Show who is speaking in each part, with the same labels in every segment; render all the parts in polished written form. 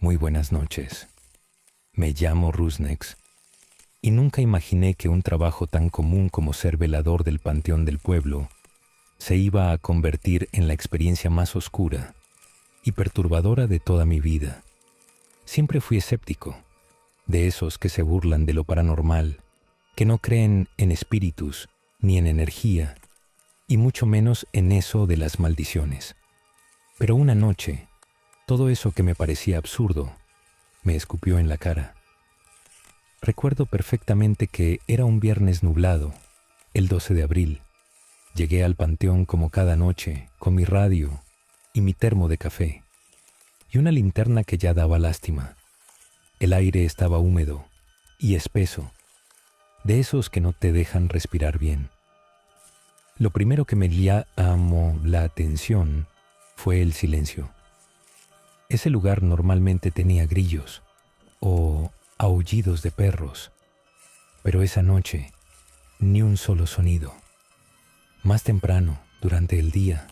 Speaker 1: Muy buenas noches. Me llamo Rusnex y nunca imaginé que un trabajo tan común como ser velador del panteón del pueblo se iba a convertir en la experiencia más oscura y perturbadora de toda mi vida. Siempre fui escéptico, de esos que se burlan de lo paranormal, que no creen en espíritus ni en energía, y mucho menos en eso de las maldiciones. Pero una noche, todo eso que me parecía absurdo me escupió en la cara. Recuerdo perfectamente que era un viernes nublado, el 12 de abril. Llegué al panteón como cada noche, con mi radio y mi termo de café, y una linterna que ya daba lástima. El aire estaba húmedo y espeso, de esos que no te dejan respirar bien. Lo primero que me llamó la atención fue el silencio. Ese lugar normalmente tenía grillos o aullidos de perros, pero esa noche ni un solo sonido. Más temprano, durante el día,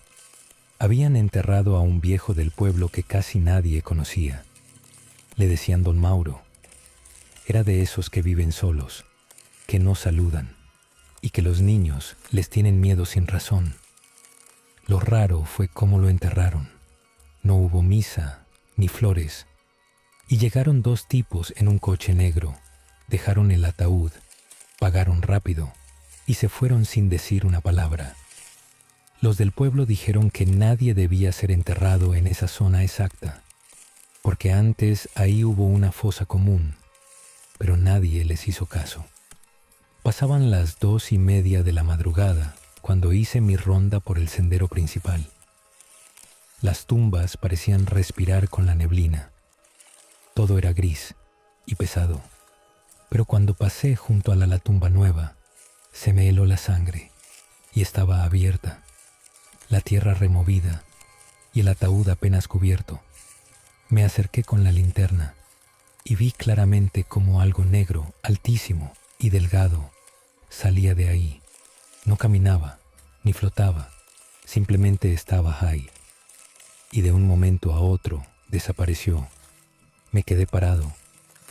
Speaker 1: habían enterrado a un viejo del pueblo que casi nadie conocía. Le decían Don Mauro. Era de esos que viven solos, que no saludan y que los niños les tienen miedo sin razón. Lo raro fue cómo lo enterraron. No hubo misa ni flores, y llegaron dos tipos en un coche negro, dejaron el ataúd, pagaron rápido y se fueron sin decir una palabra. Los del pueblo dijeron que nadie debía ser enterrado en esa zona exacta, porque antes ahí hubo una fosa común, pero nadie les hizo caso. Pasaban las 2:30 de la madrugada cuando hice mi ronda por el sendero principal. Las tumbas parecían respirar con la neblina. Todo era gris y pesado, pero cuando pasé junto a la tumba nueva, se me heló la sangre y estaba abierta, la tierra removida y el ataúd apenas cubierto. Me acerqué con la linterna y vi claramente cómo algo negro, altísimo y delgado salía de ahí. No caminaba ni flotaba, simplemente estaba ahí. Y de un momento a otro desapareció. Me quedé parado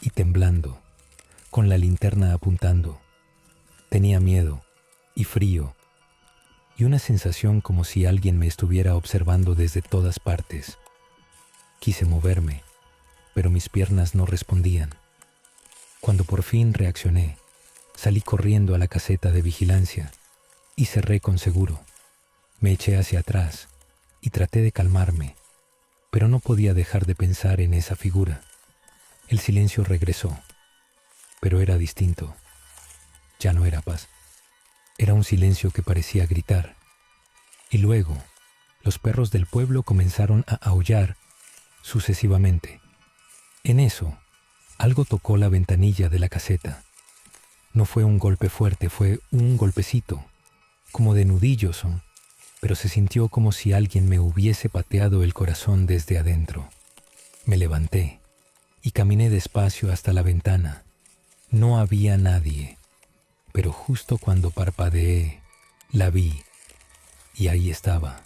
Speaker 1: y temblando, con la linterna apuntando. Tenía miedo y frío y una sensación como si alguien me estuviera observando desde todas partes. Quise moverme, pero mis piernas no respondían. Cuando por fin reaccioné, salí corriendo a la caseta de vigilancia y cerré con seguro. Me eché hacia atrás y traté de calmarme, pero no podía dejar de pensar en esa figura. El silencio regresó, pero era distinto. Ya no era paz. Era un silencio que parecía gritar. Y luego, los perros del pueblo comenzaron a aullar sucesivamente. En eso, algo tocó la ventanilla de la caseta. No fue un golpe fuerte, fue un golpecito, como de nudillos, pero se sintió como si alguien me hubiese pateado el corazón desde adentro. Me levanté y caminé despacio hasta la ventana. No había nadie, pero justo cuando parpadeé, la vi, y ahí estaba,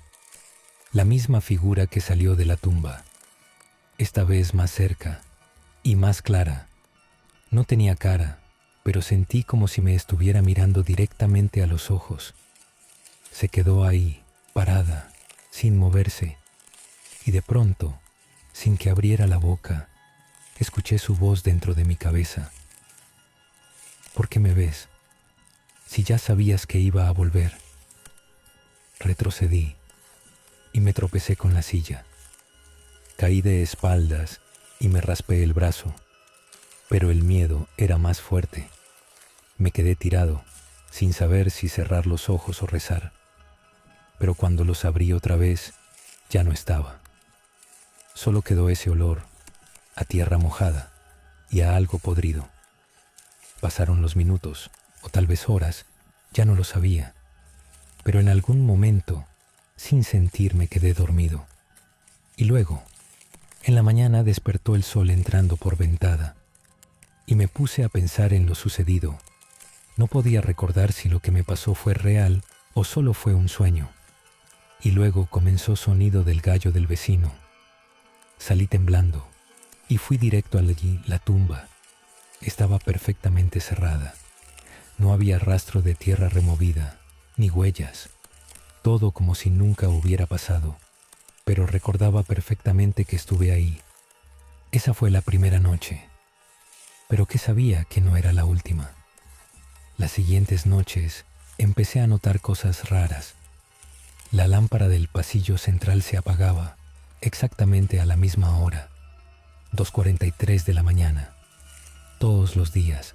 Speaker 1: la misma figura que salió de la tumba, esta vez más cerca y más clara. No tenía cara, pero sentí como si me estuviera mirando directamente a los ojos. Se quedó ahí, parada, sin moverse, y de pronto, sin que abriera la boca, escuché su voz dentro de mi cabeza. ¿Por qué me ves? Si ya sabías que iba a volver. Retrocedí y me tropecé con la silla. Caí de espaldas y me raspé el brazo, pero el miedo era más fuerte. Me quedé tirado, sin saber si cerrar los ojos o rezar. Pero cuando los abrí otra vez, ya no estaba. Solo quedó ese olor, a tierra mojada y a algo podrido. Pasaron los minutos, o tal vez horas, ya no lo sabía. Pero en algún momento, sin sentir, me quedé dormido. Y luego, en la mañana despertó el sol entrando por ventada, y me puse a pensar en lo sucedido. No podía recordar si lo que me pasó fue real o solo fue un sueño. Y luego comenzó sonido del gallo del vecino. Salí temblando y fui directo allí. La tumba estaba perfectamente cerrada. No había rastro de tierra removida, ni huellas. Todo como si nunca hubiera pasado, pero recordaba perfectamente que estuve ahí. Esa fue la primera noche, pero que sabía que no era la última. Las siguientes noches empecé a notar cosas raras. La lámpara del pasillo central se apagaba exactamente a la misma hora, 2:43 de la mañana, todos los días,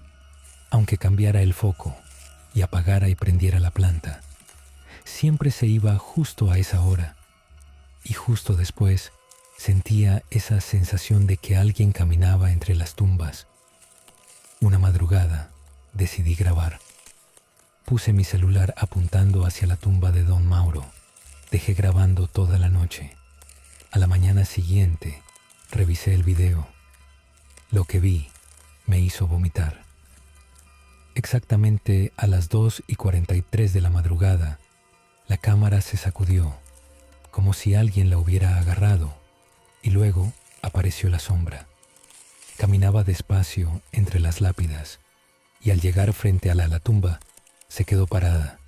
Speaker 1: aunque cambiara el foco y apagara y prendiera la planta. Siempre se iba justo a esa hora, y justo después sentía esa sensación de que alguien caminaba entre las tumbas. Una madrugada decidí grabar. Puse mi celular apuntando hacia la tumba de Don Mauro. Dejé grabando toda la noche. A la mañana siguiente revisé el video. Lo que vi me hizo vomitar. Exactamente a las 2:43 de la madrugada, la cámara se sacudió, como si alguien la hubiera agarrado, y luego apareció la sombra. Caminaba despacio entre las lápidas, y al llegar frente a la tumba, se quedó parada.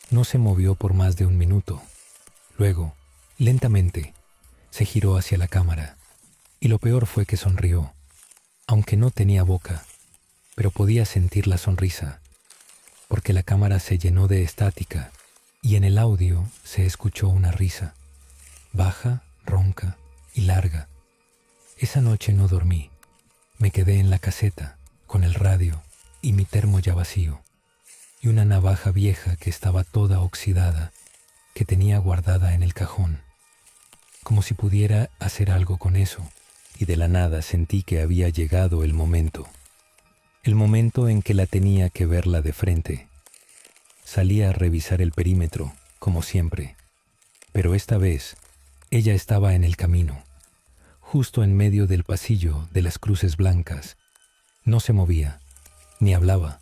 Speaker 1: No se movió por más de un minuto. Luego, lentamente, se giró hacia la cámara, y lo peor fue que sonrió, aunque no tenía boca, pero podía sentir la sonrisa, porque la cámara se llenó de estática, y en el audio se escuchó una risa, baja, ronca y larga. Esa noche no dormí. Me quedé en la caseta, con el radio y mi termo ya vacío, y una navaja vieja que estaba toda oxidada, que tenía guardada en el cajón, como si pudiera hacer algo con eso, y de la nada sentí que había llegado el momento en que la tenía que verla de frente. Salí a revisar el perímetro, como siempre, pero esta vez ella estaba en el camino, justo en medio del pasillo de las cruces blancas. No se movía, ni hablaba,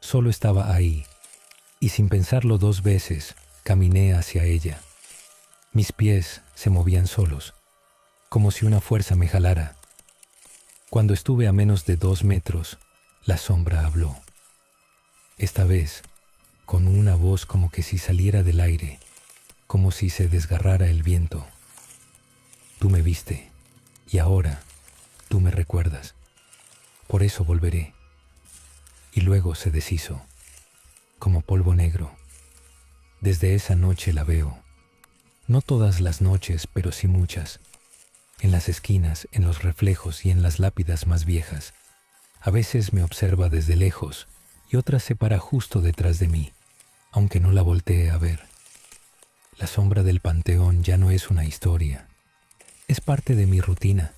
Speaker 1: solo estaba ahí, y sin pensarlo 2 veces, caminé hacia ella. Mis pies se movían solos, como si una fuerza me jalara. Cuando estuve a menos de 2 metros, la sombra habló. Esta vez, con una voz como que si saliera del aire, como si se desgarrara el viento. Tú me viste, y ahora tú me recuerdas. Por eso volveré. Y luego se deshizo, como polvo negro. Desde esa noche la veo. No todas las noches, pero sí muchas. En las esquinas, en los reflejos y en las lápidas más viejas. A veces me observa desde lejos y otras se para justo detrás de mí, aunque no la voltee a ver. La sombra del panteón ya no es una historia. Es parte de mi rutina.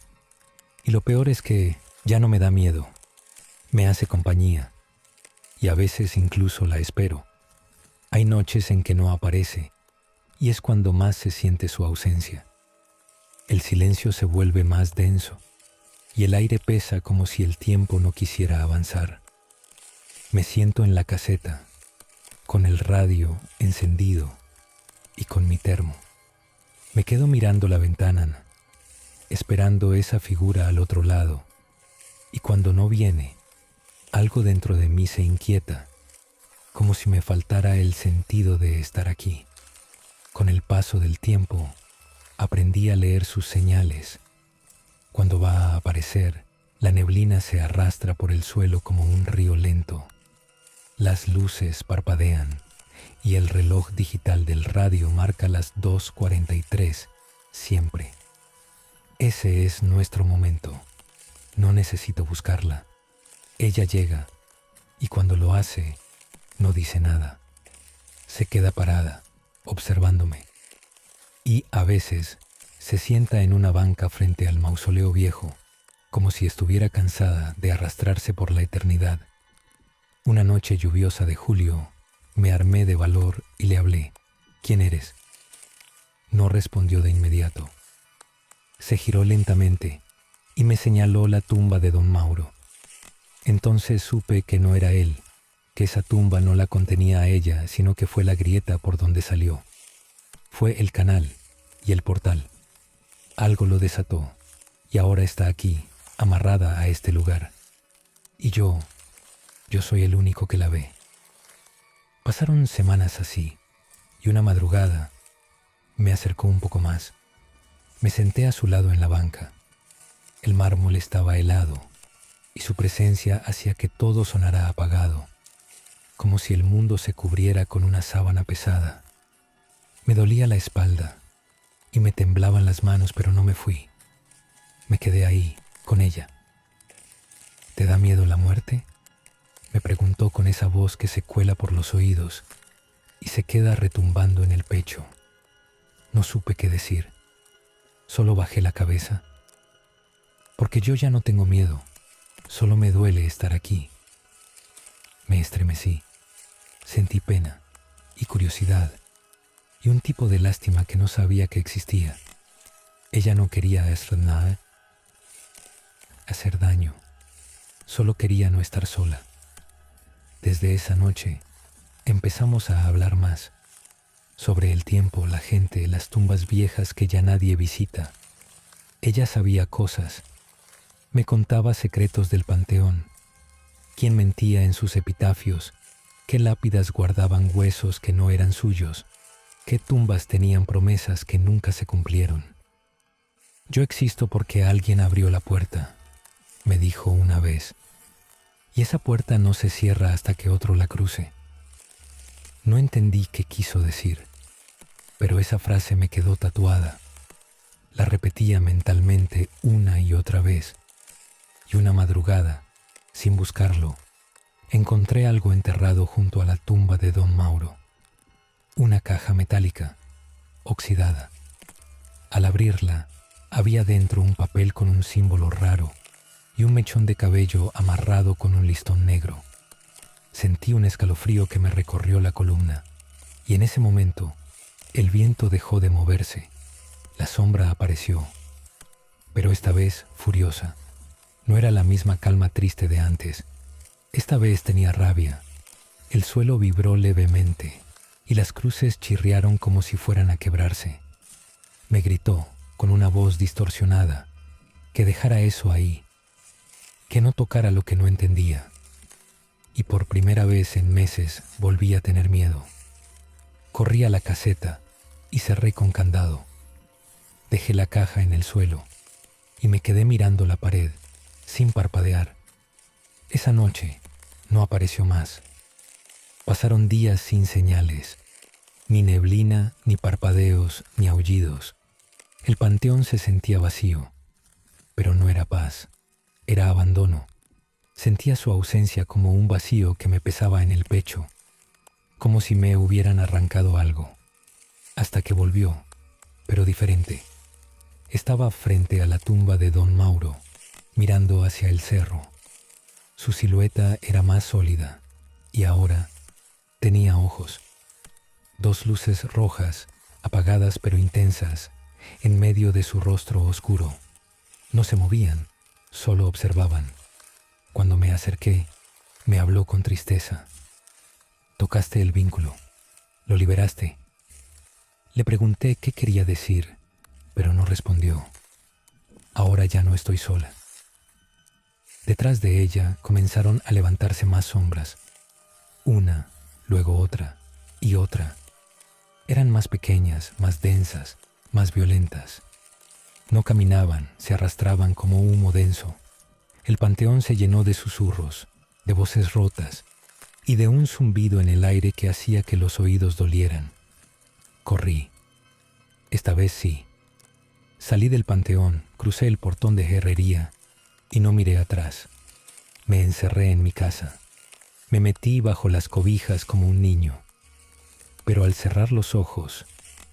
Speaker 1: Y lo peor es que ya no me da miedo. Me hace compañía. Y a veces incluso la espero. Hay noches en que no aparece, y es cuando más se siente su ausencia. El silencio se vuelve más denso, y el aire pesa como si el tiempo no quisiera avanzar. Me siento en la caseta, con el radio encendido y con mi termo. Me quedo mirando la ventana, esperando esa figura al otro lado, y cuando no viene, algo dentro de mí se inquieta, como si me faltara el sentido de estar aquí. Con el paso del tiempo, aprendí a leer sus señales. Cuando va a aparecer, la neblina se arrastra por el suelo como un río lento. Las luces parpadean y el reloj digital del radio marca las 2:43 siempre. Ese es nuestro momento. No necesito buscarla. Ella llega y cuando lo hace, no dice nada. Se queda parada, observándome. Y a veces se sienta en una banca frente al mausoleo viejo, como si estuviera cansada de arrastrarse por la eternidad. Una noche lluviosa de julio, me armé de valor y le hablé. ¿Quién eres? No respondió de inmediato. Se giró lentamente y me señaló la tumba de Don Mauro. Entonces supe que no era él, que esa tumba no la contenía a ella, sino que fue la grieta por donde salió. Fue el canal y el portal. Algo lo desató y ahora está aquí, amarrada a este lugar. Y yo soy el único que la ve. Pasaron semanas así, y una madrugada me acercó un poco más. Me senté a su lado en la banca. El mármol estaba helado, y su presencia hacía que todo sonara apagado, como si el mundo se cubriera con una sábana pesada. Me dolía la espalda, y me temblaban las manos, pero no me fui. Me quedé ahí, con ella. ¿Te da miedo la muerte?, me preguntó con esa voz que se cuela por los oídos y se queda retumbando en el pecho. No supe qué decir. Solo bajé la cabeza. Porque yo ya no tengo miedo. Solo me duele estar aquí. Me estremecí. Sentí pena y curiosidad y un tipo de lástima que no sabía que existía. Ella no quería hacer daño. Solo quería no estar sola. Desde esa noche empezamos a hablar más sobre el tiempo, la gente, las tumbas viejas que ya nadie visita. Ella sabía cosas, me contaba secretos del panteón, quién mentía en sus epitafios, qué lápidas guardaban huesos que no eran suyos, qué tumbas tenían promesas que nunca se cumplieron. Yo existo porque alguien abrió la puerta, me dijo una vez. Y esa puerta no se cierra hasta que otro la cruce. No entendí qué quiso decir, pero esa frase me quedó tatuada. La repetía mentalmente una y otra vez. Y una madrugada, sin buscarlo, encontré algo enterrado junto a la tumba de Don Mauro. Una caja metálica, oxidada. Al abrirla, había dentro un papel con un símbolo raro y un mechón de cabello amarrado con un listón negro. Sentí un escalofrío que me recorrió la columna, y en ese momento el viento dejó de moverse. La sombra apareció, pero esta vez furiosa. No era la misma calma triste de antes. Esta vez tenía rabia. El suelo vibró levemente, y las cruces chirriaron como si fueran a quebrarse. Me gritó, con una voz distorsionada, que dejara eso ahí, que no tocara lo que no entendía. Y por primera vez en meses volví a tener miedo. Corrí a la caseta y cerré con candado. Dejé la caja en el suelo y me quedé mirando la pared, sin parpadear. Esa noche no apareció más. Pasaron días sin señales, ni neblina, ni parpadeos, ni aullidos. El panteón se sentía vacío, pero no era paz. Era abandono. Sentía su ausencia como un vacío que me pesaba en el pecho, como si me hubieran arrancado algo. Hasta que volvió, pero diferente. Estaba frente a la tumba de Don Mauro, mirando hacia el cerro. Su silueta era más sólida, y ahora tenía ojos. Dos luces rojas, apagadas pero intensas, en medio de su rostro oscuro. No se movían. Solo observaban. Cuando me acerqué, me habló con tristeza. Tocaste el vínculo. Lo liberaste. Le pregunté qué quería decir, pero no respondió. Ahora ya no estoy sola. Detrás de ella comenzaron a levantarse más sombras. Una, luego otra y otra. Eran más pequeñas, más densas, más violentas. No caminaban, se arrastraban como humo denso. El panteón se llenó de susurros, de voces rotas y de un zumbido en el aire que hacía que los oídos dolieran. Corrí. Esta vez sí. Salí del panteón, crucé el portón de herrería y no miré atrás. Me encerré en mi casa. Me metí bajo las cobijas como un niño. Pero al cerrar los ojos,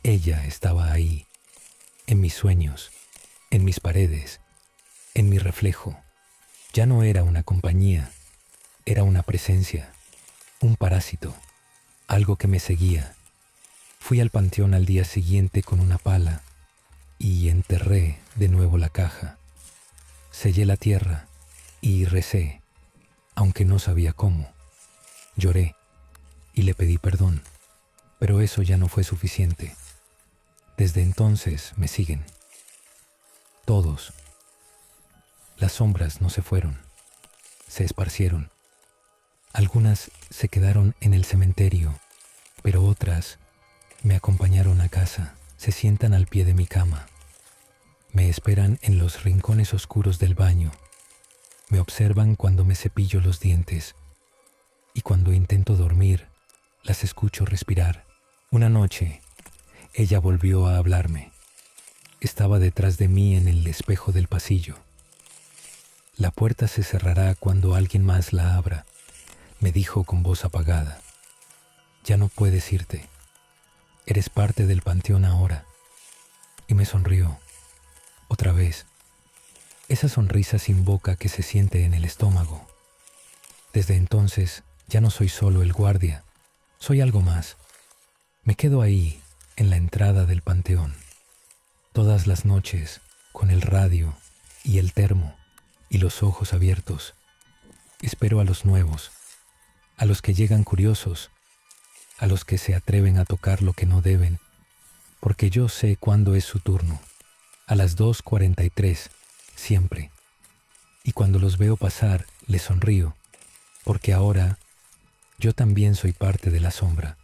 Speaker 1: ella estaba ahí, en mis sueños, en mis paredes, en mi reflejo. Ya no era una compañía, era una presencia, un parásito, algo que me seguía. Fui al panteón al día siguiente con una pala y enterré de nuevo la caja. Sellé la tierra y recé, aunque no sabía cómo. Lloré y le pedí perdón, pero eso ya no fue suficiente. Desde entonces me siguen. Todos. Las sombras no se fueron, se esparcieron. Algunas se quedaron en el cementerio, pero otras me acompañaron a casa, se sientan al pie de mi cama. Me esperan en los rincones oscuros del baño. Me observan cuando me cepillo los dientes. Y cuando intento dormir, las escucho respirar. Una noche, ella volvió a hablarme. Estaba detrás de mí en el espejo del pasillo. La puerta se cerrará cuando alguien más la abra, me dijo con voz apagada. Ya no puedes irte. Eres parte del panteón ahora. Y me sonrió. Otra vez. Esa sonrisa sin boca que se siente en el estómago. Desde entonces, ya no soy solo el guardia. Soy algo más. Me quedo ahí, en la entrada del panteón. Todas las noches, con el radio y el termo y los ojos abiertos. Espero a los nuevos, a los que llegan curiosos, a los que se atreven a tocar lo que no deben, porque yo sé cuándo es su turno. A las 2:43, siempre. Y cuando los veo pasar, les sonrío, porque ahora yo también soy parte de la sombra.